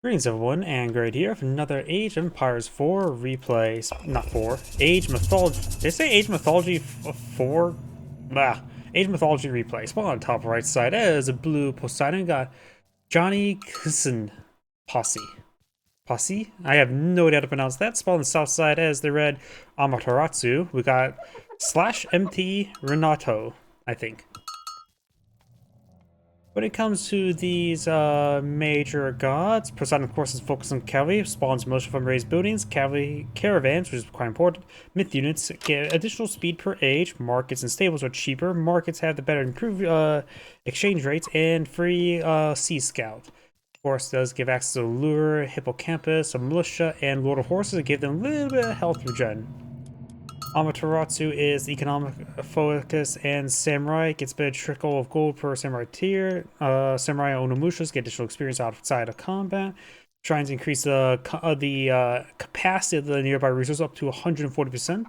Greetings everyone, and Great here for another Age of Empires 4 replay. Not 4. Age Mythology. Did I say Age Mythology 4? Ah, Age Mythology replay. Spawn on top right side as a blue Poseidon got Janiksen Posse. Passi? I have no idea how to pronounce that. Spawn on the south side as the red Amaterasu. We got /MT.renato, I think. When it comes to these major gods, Poseidon of course is focused on cavalry, spawns motion from raised buildings, cavalry caravans, which is quite important. Myth units get additional speed per age, markets and stables are cheaper, markets have the better improved exchange rates, and free Sea Scout. Of course, does give access to Lure, Hippocampus, a militia, and Lord of Horses to give them a little bit of health regen. Amaterasu is economic focus, and Samurai gets a bit of trickle of gold per Samurai tier. Samurai Onimushas get additional experience outside of combat. Trying to increase the capacity of the nearby resources up to 140%.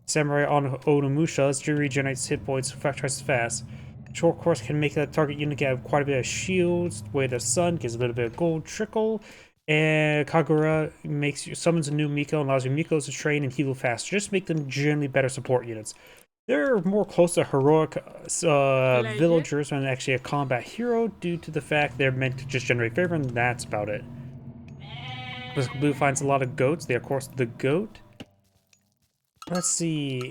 Samurai Onimushas regenerates hit points twice as fast. Short course can make the target unit get quite a bit of shields. Way the sun gives a little bit of gold trickle. And Kagura summons a new Miko and allows your Mikos to train and heal faster. Just make them generally better support units. They're more close to heroic villagers than actually a combat hero due to the fact they're meant to just generate favor, and that's about it. Blue finds a lot of goats. They are, of course, the goat. Let's see.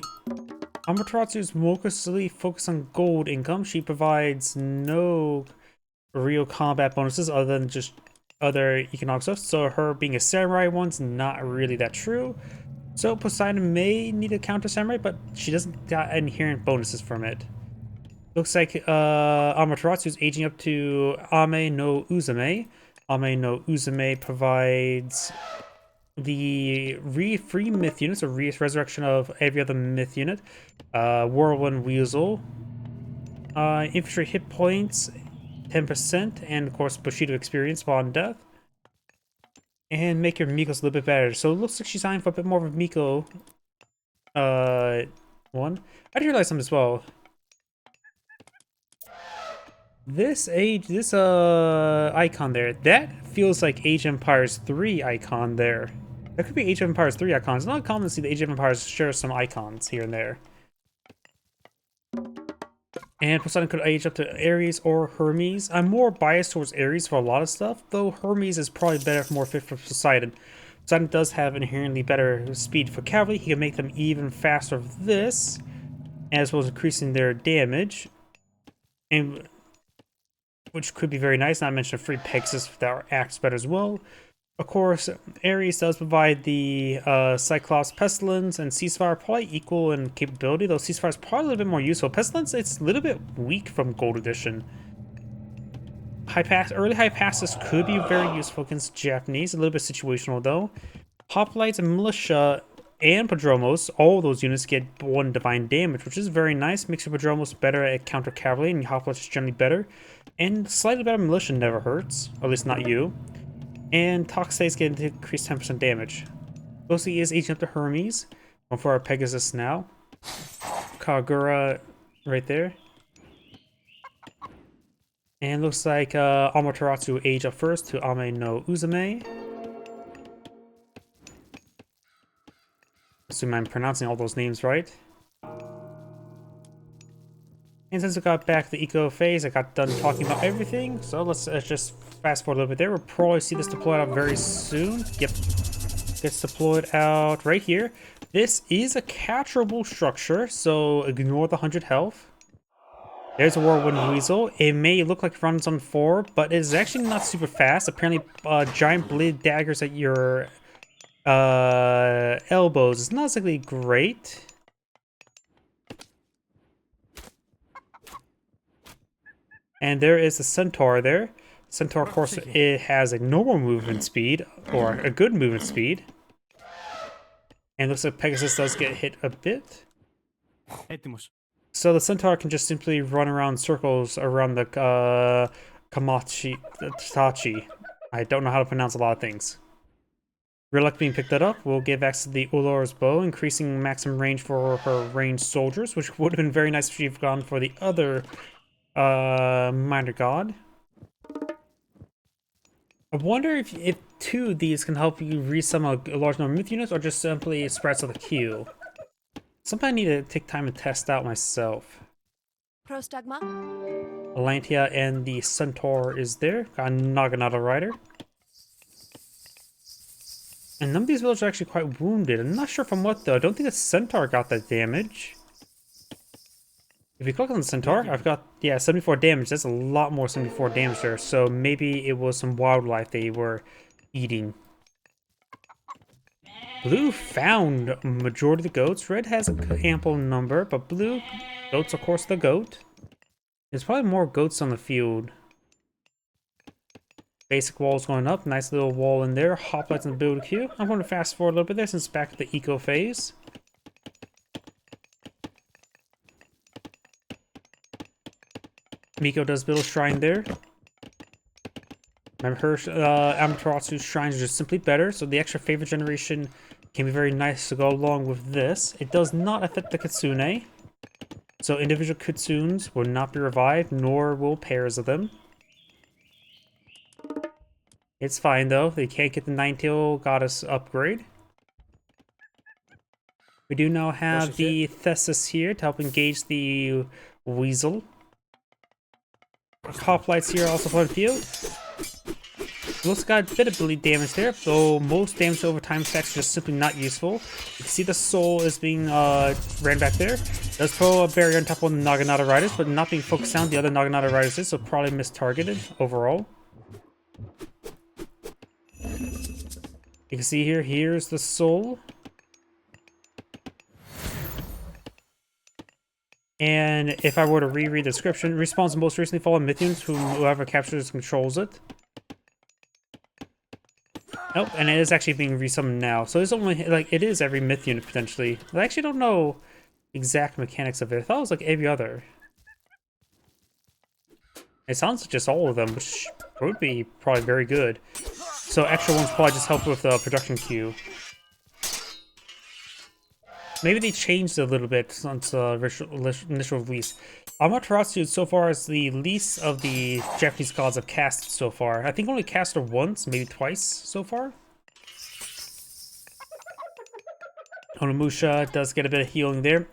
Amaterasu is mostly focused on gold income. She provides no real combat bonuses other than just other economic stuff, so her being a samurai one's not really that true. So Poseidon may need a counter samurai, but she doesn't got inherent bonuses from it. Looks like Amaterasu is aging up to Ame no Uzume. Ame no Uzume provides the free myth units, or resurrection of every other myth unit. Whirlwind Weasel. Infantry hit points 10%, and of course Bushido experience upon death. And make your Mikos a little bit better. So it looks like she's signed for a bit more of a Miko one. I didn't realize something as well. This icon there, that feels like Age of Empires 3 icon there. That could be Age of Empires 3 icons. It's not common to see the Age of Empires share some icons here and there. And Poseidon could age up to Ares or Hermes. I'm more biased towards Ares for a lot of stuff, though Hermes is probably better, more fit for Poseidon. Poseidon does have inherently better speed for cavalry. He can make them even faster with this, as well as increasing their damage, and which could be very nice. Not to mention free Pegasus that acts better as well. Of course, Ares does provide the Cyclops Pestilence, and Ceasefire probably equal in capability, though Ceasefire is probably a little bit more useful. Pestilence, it's a little bit weak from Gold Edition. Early high passes could be very useful against Japanese, a little bit situational though. Hoplites and Militia and Padromos, all those units get 1 divine damage, which is very nice. Makes your Padromos better at counter cavalry, and your Hoplites is generally better. And slightly better Militia never hurts, or at least not you. And Toxates get increased 10% damage. Mostly is aging up to Hermes. Going for our Pegasus now. Kagura right there. And looks like Amaterasu age up first to Ame no Uzume. Assume I'm pronouncing all those names right. And since we got back to the eco phase, I got done talking about everything. So let's just fast forward a little bit there. We'll probably see this deployed out very soon. Yep. Gets deployed out right here. This is a capturable structure, so ignore the 100 health. There's a Whirlwind Weasel. It may look like it runs on 4, but it is actually not super fast. Apparently, giant blade daggers at your elbows is not exactly great. And there is the Centaur there. Centaur, of course, it has a normal movement speed, or a good movement speed. And looks like Pegasus does get hit a bit. So the Centaur can just simply run around circles around the Tachi. I don't know how to pronounce a lot of things. Relic being picked that up will give access to the Ulor's bow, increasing maximum range for her ranged soldiers, which would have been very nice if she'd gone for the other minor god. I wonder if two of these can help you resummon a large number of myth units, or just simply spreads of the queue. Something I need to take time to test out myself. Prostagma. Atlantia and the Centaur is there. Got a Naginata Rider. And none of these villagers are actually quite wounded. I'm not sure from what though. I don't think the Centaur got that damage. If you click on the Centaur, I've got, yeah, 74 damage. That's a lot more 74 damage there. So maybe it was some wildlife they were eating. Blue found a majority of the goats. Red has an ample number, but blue, goats, of course, the goat. There's probably more goats on the field. Basic walls going up. Nice little wall in there. Hoplites in the build queue. I'm going to fast forward a little bit there since it's back to the eco phase. Miko does build a shrine there. Remember, her Amaterasu shrines are just simply better, so the extra favor generation can be very nice to go along with this. It does not affect the Kitsune, so individual Kitsunes will not be revived, nor will pairs of them. It's fine though, they can't get the Nine-Tail Goddess upgrade. We do now have the Thesis here to help engage the Weasel. Hoplites here also put a few. Looks got a bit of bleed damage there, though most damage over time effects are just simply not useful. You can see the soul is being ran back there. Does throw a barrier on top of the Naginata Riders, but not being focused on the other Naginata Riders is, so probably mistargeted overall. You can see here, here's the soul. And if I were to reread the description, respawns the most recently fallen Mythians, whoever captures controls it. Nope, and it is actually being resummoned now. So it's only, like, it is every myth unit potentially. I actually don't know exact mechanics of it. I thought it was like every other. It sounds like just all of them, which would be probably very good. So extra ones probably just help with the production queue. Maybe they changed it a little bit since initial release. Amaterasu so far is the least of the Japanese gods I've casted so far. I think only cast her once, maybe twice so far. Onimusha does get a bit of healing there.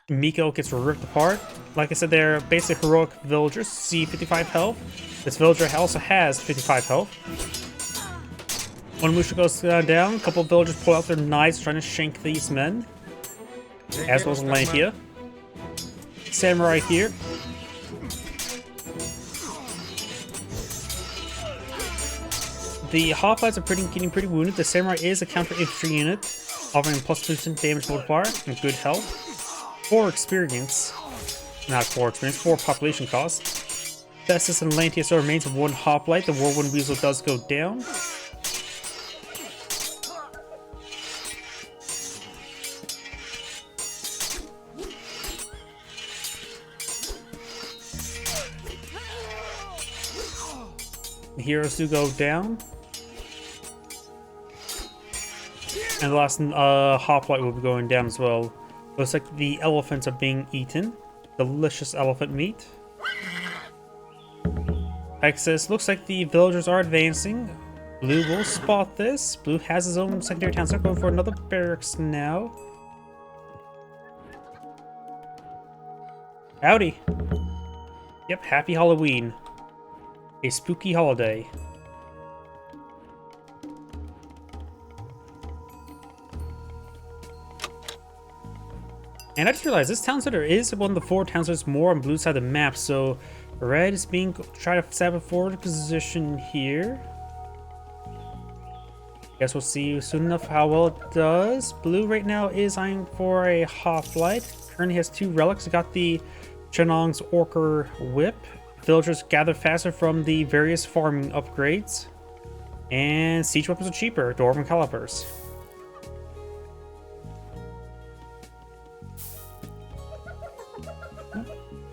Miko gets ripped apart. Like I said, they're basic heroic villagers. See 55 health. This villager also has 55 health. Onimusha goes down. A couple of villagers pull out their knives trying to shank these men. As well as Atlantia. Samurai here. The hoplites are getting pretty wounded. The samurai is a counter infantry unit, offering +2% damage multiplier and good health. 4 experience. Not 4 experience, 4 population cost. Thesis and Atlantia still remains of 1 hoplite. The Whirlwind Weasel does go down. The heroes do go down. And the last hoplite will be going down as well. Looks like the elephants are being eaten. Delicious elephant meat. Excess. Looks like the villagers are advancing. Blue will spot this. Blue has his own secondary town, so going for another barracks now. Howdy. Yep, happy Halloween. A spooky holiday. And I just realized this town center is one of the 4 town centers more on blue side of the map, so red is being trying to stab a forward position here. Guess we'll see soon enough how well it does. Blue right now is eyeing for a hoplite. Currently has 2 relics. We got the Chenong's Orker Whip. Villagers gather faster from the various farming upgrades. And siege weapons are cheaper, Dwarven Calipers.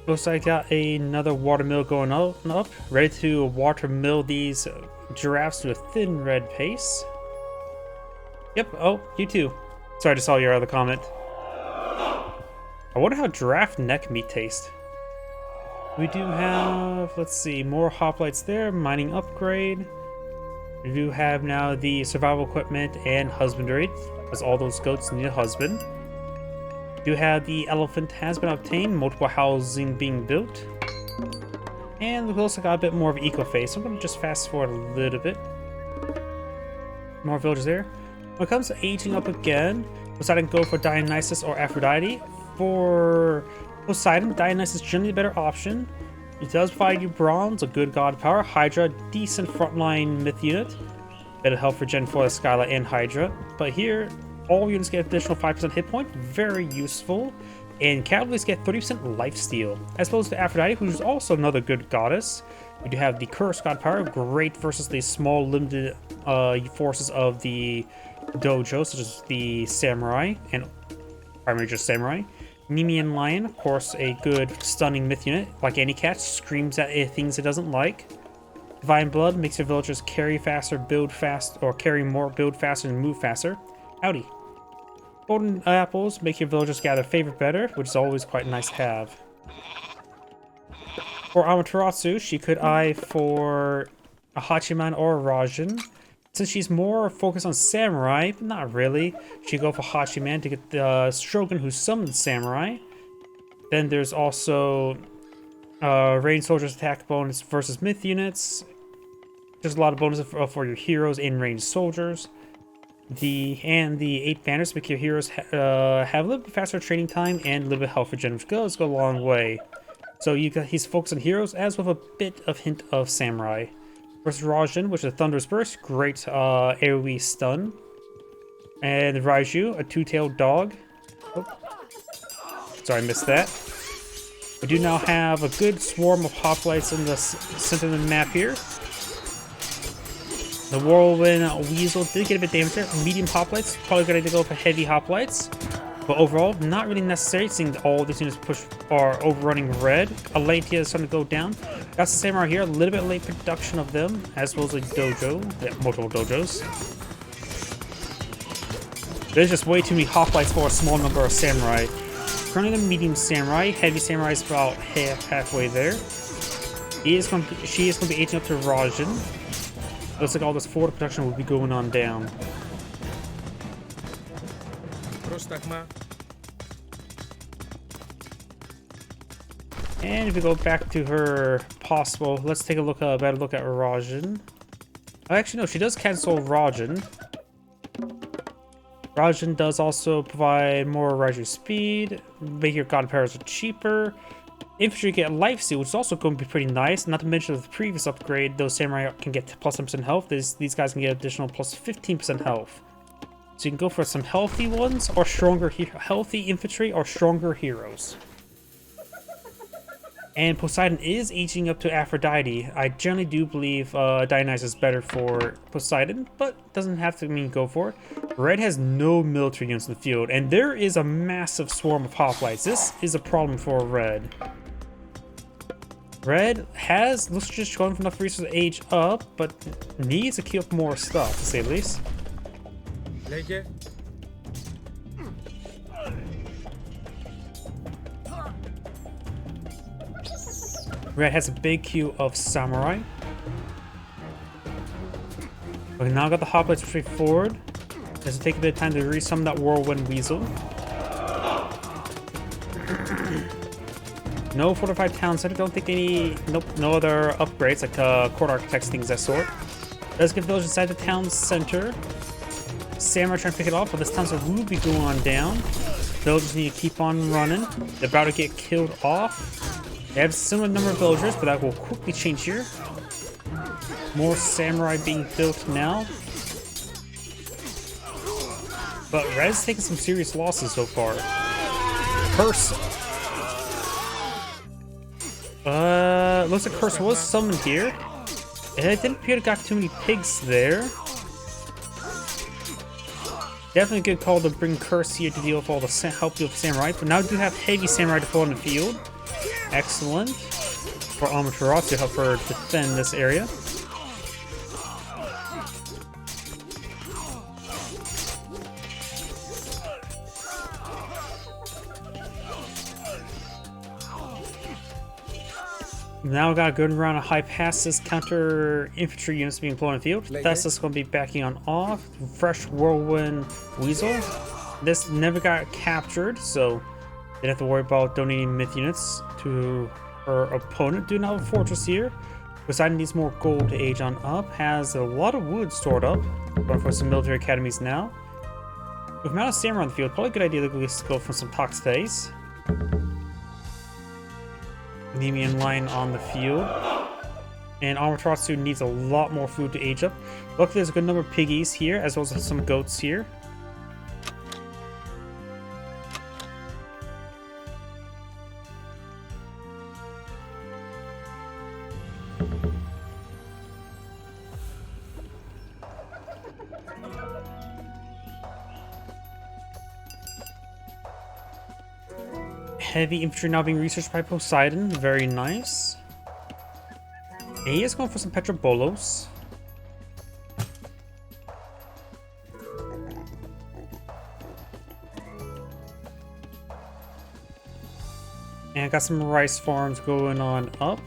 Looks like I got another watermill going up. Ready to watermill these giraffes to a thin red pace. Yep, oh, you too. Sorry, I just saw your other comment. I wonder how giraffe neck meat tastes. We do have, let's see, more hoplites there. Mining upgrade. We do have now the survival equipment and husbandry, because all those goats need a husband. We do have the elephant has been obtained, multiple housing being built. And we also got a bit more of eco phase, so I'm going to just fast forward a little bit. More villages there. When it comes to aging up again, Poseidon go for Dionysus or Aphrodite. For Poseidon, Dionysus is generally a better option. It does provide you bronze, a good god power, Hydra, decent frontline myth unit. Better health for Gen 4, Skyla, and Hydra. But here, all units get additional 5% hit point, very useful. And cavalries get 30% lifesteal, as opposed to Aphrodite, who's also another good goddess. We do have the Cursed God Power, great versus the small limited forces of the dojo, such as the Samurai, and primarily just Samurai. Nemean Lion, of course, a good stunning myth unit, like any cat, screams at things it doesn't like. Divine Blood makes your villagers carry faster, build fast, or carry more, build faster, and move faster. Howdy. Golden apples make your villagers gather favor better, which is always quite nice to have. For Amaterasu, she could eye for a Hachiman or a Rajan. Since she's more focused on Samurai, but not really, she go for Hachiman to get the Shogun who summoned Samurai. Then there's also ranged soldiers attack bonus versus myth units. There's a lot of bonuses for your heroes and ranged soldiers. The 8 banners make your heroes have a little bit faster training time and a little bit of health for Gen, which does go a long way. So he's focused on heroes as with a bit of hint of Samurai. Versus Rajan, which is a Thunderous Burst, great AoE stun. And Raiju, a two-tailed dog. Oh. Sorry, I missed that. We do now have a good swarm of hoplites in the center of the map here. The Whirlwind Weasel did get a bit damaged there. Medium hoplites, probably going to go for heavy hoplites. But overall, not really necessary, seeing all these units are overrunning red. Alatia is starting to go down. Got the Samurai here, a little bit late production of them, as well as a dojo. Yeah, multiple dojos. There's just way too many hoplites for a small number of Samurai. Currently the medium Samurai, heavy Samurai is about halfway there. She is going to be aging up to Rajan. Looks like all this forward production will be going on down. And if we go back to her possible, let's take a better look at Rajan. Actually, no, she does cancel Rajan. Rajan does also provide more Raiju speed, make your god powers cheaper. Infantry get lifesteal, which is also going to be pretty nice. Not to mention the previous upgrade, those Samurai can get plus 10% health. These guys can get additional plus 15% health. So you can go for some healthy ones, or healthy infantry, or stronger heroes. And Poseidon is aging up to Aphrodite. I generally do believe Dionysus is better for Poseidon, but doesn't have to mean go for it. Red has no military units in the field, and there is a massive swarm of hoplites. This is a problem for Red. Red looks just going for enough resources to age up, but needs to keep up more stuff, to say the least. Red has a big queue of Samurai. We now got the hoplites straight forward. Does it take a bit of time to resummon that Whirlwind Weasel? No fortified town center. Don't think any. Nope. No other upgrades like court architects, things that sort. Does get village inside the town center. Samurai trying to pick it off, but this town center will be going on down. Villagers need to keep on running. They're about to get killed off. They have a similar number of villagers, but that will quickly change here. More Samurai being built now. But Red's taking some serious losses so far. Curse. Looks like Curse was summoned here. And it didn't appear to got too many pigs there. Definitely a good call to bring Curse here to deal with all the help deal with Samurai. But now we do have heavy Samurai deployed in the field. Excellent. For Amaterasu to help her defend this area. Now we got a good round of high passes, counter infantry units being deployed in the field. That's just going to be backing on off. Fresh whirlwind weasel. This never got captured, so didn't have to worry about donating myth units to her opponent. Do not have a fortress here. Poseidon needs more gold to age on up. Has a lot of wood stored up. Going for some military academies now. With amount of samurai on the field, probably a good idea to go for some tox phase. Nemean line on the field. And Amaterasu needs a lot more food to age up. Luckily, there's a good number of piggies here, as well as some goats here. Heavy infantry now being researched by Poseidon. Very nice. He is going for some Petrobolos. And I got some rice farms going on up.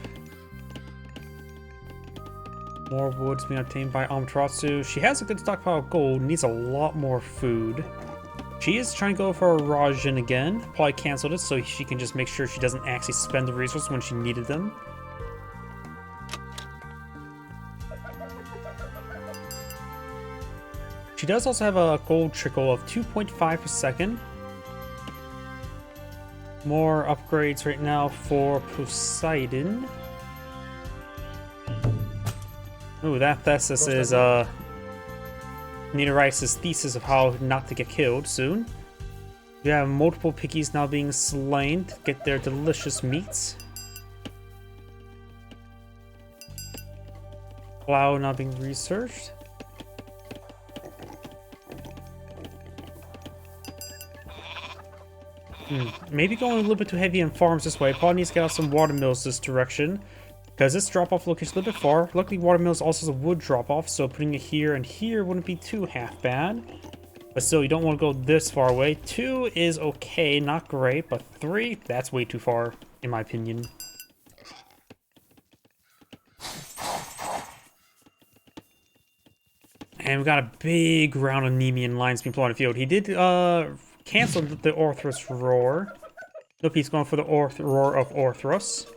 More woods being obtained by Amaterasu. She has a good stockpile of gold, needs a lot more food. She is trying to go for a Rajin again. Probably canceled it so she can just make sure she doesn't actually spend the resources when she needed them. She does also have a gold trickle of 2.5 per second. More upgrades right now for Poseidon. Ooh, that thesis is Nina Rice's thesis of how not to get killed soon. We have multiple piggies now being slain to get their delicious meats. Plow now being researched. Maybe going a little bit too heavy on farms this way. Probably needs to get out some watermills this direction. Because this drop-off location is a little bit far. Luckily, watermills also has a wood drop-off, so putting it here and here wouldn't be too half bad. But still, you don't want to go this far away. 2 is okay, not great, but 3, that's way too far, in my opinion. And we got a big round of Nemean lines being put on the field. He did cancel the Orthrus Roar. Nope, he's going for the Roar of Orthrus.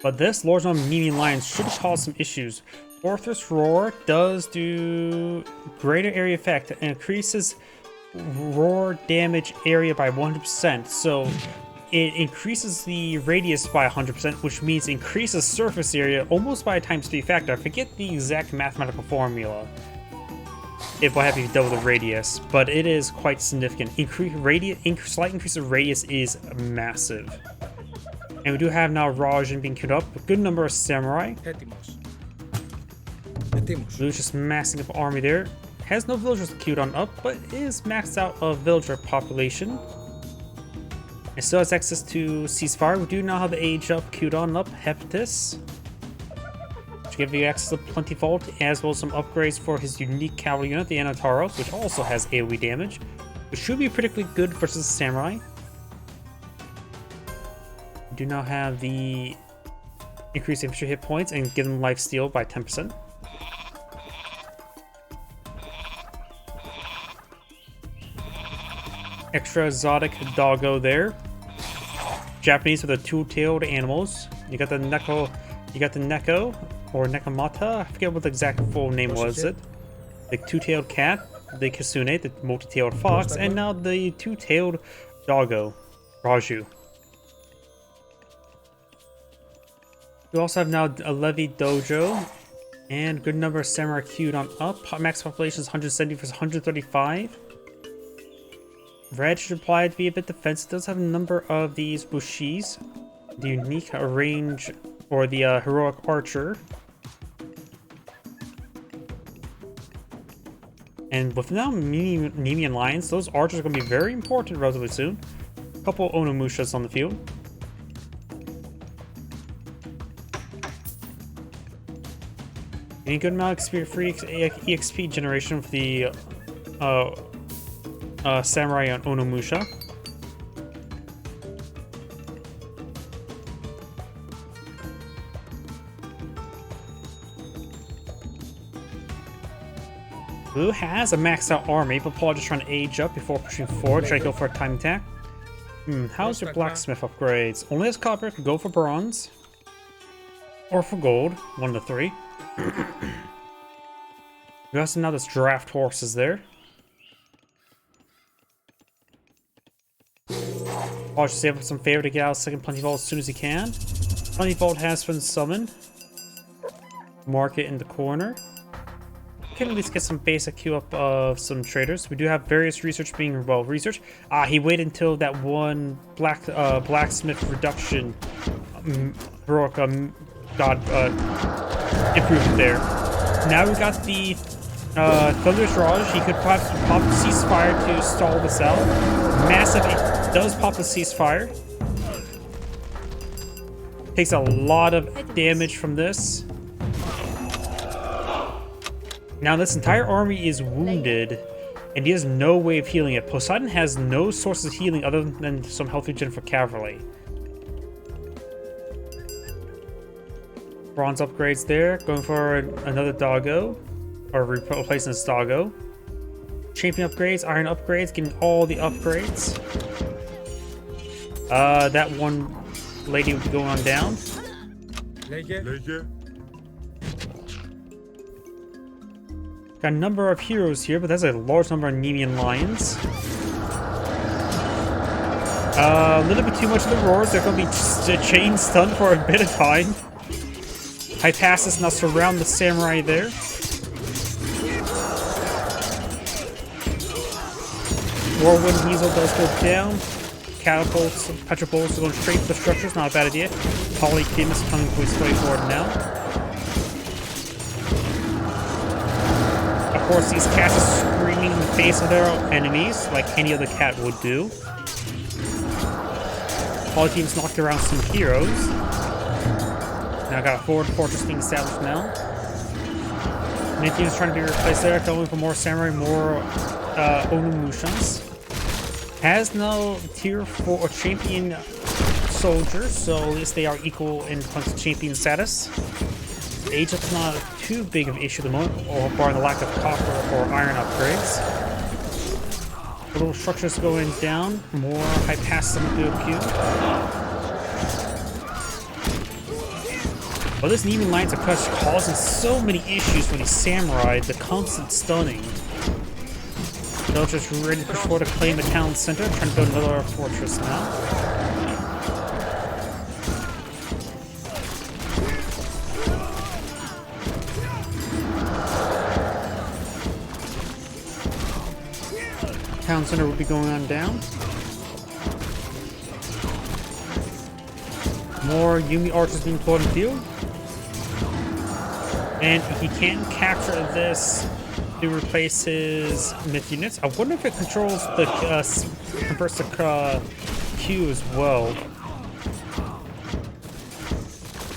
But this Lord's on Nemean Lions should cause some issues. Orthrus Roar does do greater area effect and increases roar damage area by 100%. So it increases the radius by 100%, which means increases surface area almost by a ×3 factor. I forget the exact mathematical formula. If I have to double the radius, but it is quite significant. Slight increase of radius is massive. And we do have now Rajin being queued up. A good number of samurai. Blue's just massing up army there. Has no villagers queued on up, but is maxed out of villager population. And still has access to ceasefire. We do now have the age up queued on up. Hepatis. Which give you access to Plentyfold, as well as some upgrades for his unique cavalry unit, the Amaterasu, which also has AoE damage. Which should be particularly good versus samurai. Do now have the increased infantry hit points and give them life steal by 10%. Extra exotic doggo there. Japanese with the two-tailed animals. You got the Neko, or Nekomata. I forget what the exact full name was. It the two-tailed cat, the Kitsune, the multi-tailed fox, and now the two-tailed doggo, Raju. We also have now a Levy Dojo, and good number of samurai queued on up. Max population is 170 versus 135. Red should apply to be a bit defensive. It does have a number of these Bushis. The unique range, or the heroic archer. And with now Nemean lions, those archers are going to be very important relatively soon. A couple Onomushas on the field. A good amount of free EXP generation for the samurai on Onimusha. Blue has a maxed out army, but Paul just trying to age up before pushing forward. Should I go for a time attack? How's your blacksmith upgrades? Only has copper, go for bronze. Or for gold, 1 to 3. We also now this draft horses there. Paul should save up some favor to get out second Plenty Vault as soon as he can. Plenty Vault has been summoned. Mark it in the corner. Can at least get some basic queue up of some traders. We do have various research being well researched. He waited until that one blacksmith reduction heroic god improvement there. Now we got the Thunderous Raj. He could perhaps pop the ceasefire to stall this out. Massive, it does pop the ceasefire. Takes a lot of damage from this. Now this entire army is wounded, and he has no way of healing it. Poseidon has no sources of healing other than some health regen for cavalry. Bronze upgrades there, going for another doggo, or replacing this doggo. Champion upgrades, iron upgrades, getting all the upgrades. That one lady would be going on down. Got a number of heroes here, but that's a large number of Nemean lions. A little bit too much of the roars. They're going to be chain stunned for a bit of time. Hypasus now surround the samurai there. Whirlwind Weasel does go down. Catapults, petrolbolts are going straight to the structures. Not a bad idea. Polyphemus coming straight forward now. Of course, these cats are screaming in the face of their enemies, like any other cat would do. Polyteam's knocked around some heroes. Now got a forward fortress being established now. Mythion's trying to be replaced there, going for more samurai, more Onimushans. Has no tier 4 champion soldiers, so at least they are equal in terms of champion status. Age up's not too big of an issue at the moment, or barring the lack of copper or iron upgrades. The little structures going down, more Hypasus on the field queue. Well, this Nemean Lions are causing so many issues for these samurai, the constant stunning. They're just ready to push forward to claim the town center, trying to build another fortress now. Town center will be going on down. More Yumi archers being deployed in the field. And he can capture this to replace his myth units. I wonder if it controls the converts the Q as well.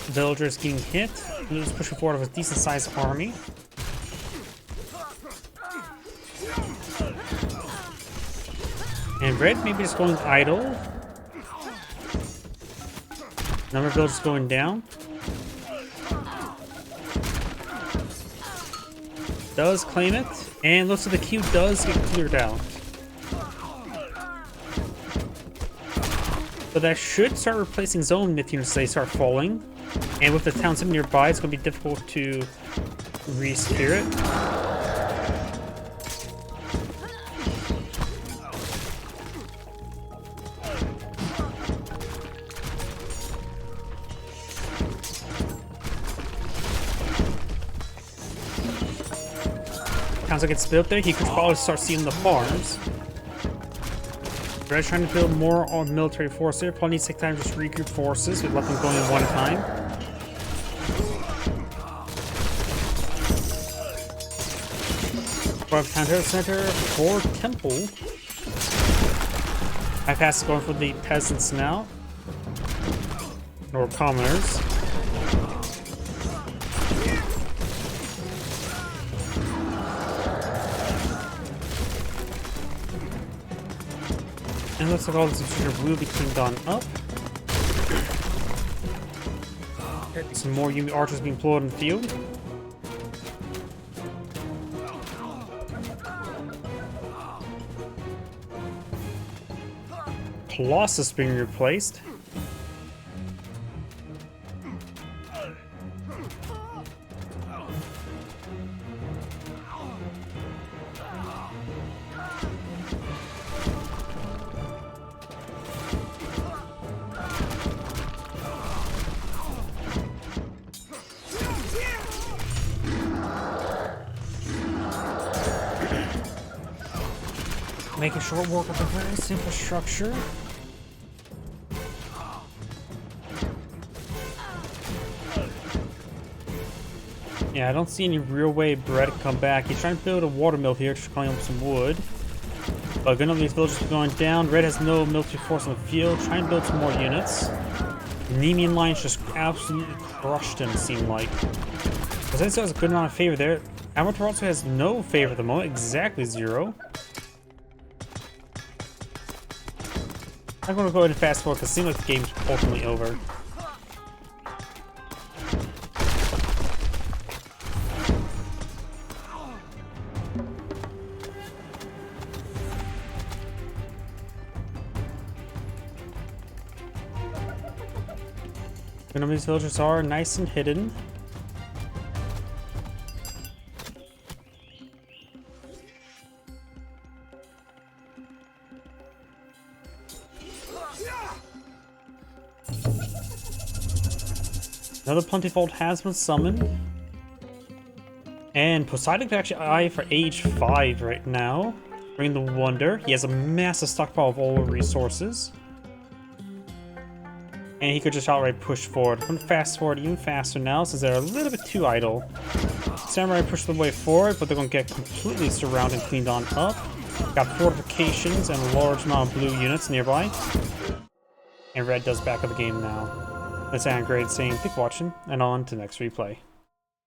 Villagers getting hit. Blue's pushing forward with a decent sized army. And red maybe just going idle. Number of villagers going down. Does claim it, and looks like the queue does get cleared out. So that should start replacing his own myth units as they start falling. And with the town center nearby, it's going to be difficult to re-spear it. Towns that gets built there, he could probably start seeing the farms. Red's trying to build more on military force here. Probably needs to take time to just regroup forces. We'd let them go in one at a time. Town center for temple. Hypasus going for the peasants now. Or commoners. And it looks like all this infrastructure will be cleaned on up. Some more Yumi archers being deployed in the field. Colossus being replaced. Making short work with a very simple structure. Yeah, I don't see any real way Brett can come back. He's trying to build a water mill here, just calling up some wood. But none of these villagers are going down. Red has no military force on the field. Trying to build some more units. Nemean lines just absolutely crushed him, it seemed like. Poseidon has a good amount of favor there. Amaterasu has no favor at the moment, exactly 0. I'm going to go ahead and fast forward because it seems like the game's ultimately over. None of these villagers are nice and hidden. Another Plentyfold has been summoned. And Poseidon can actually eye for age 5 right now. Bring the Wonder. He has a massive stockpile of all resources. And he could just outright push forward. I'm going to fast forward even faster now since they're a little bit too idle. Samurai push the way forward, but they're going to get completely surrounded and cleaned on up. Got fortifications and a large amount of blue units nearby. And red does back of the game now. That's Anagrade saying, thanks for watching, and on to the next replay.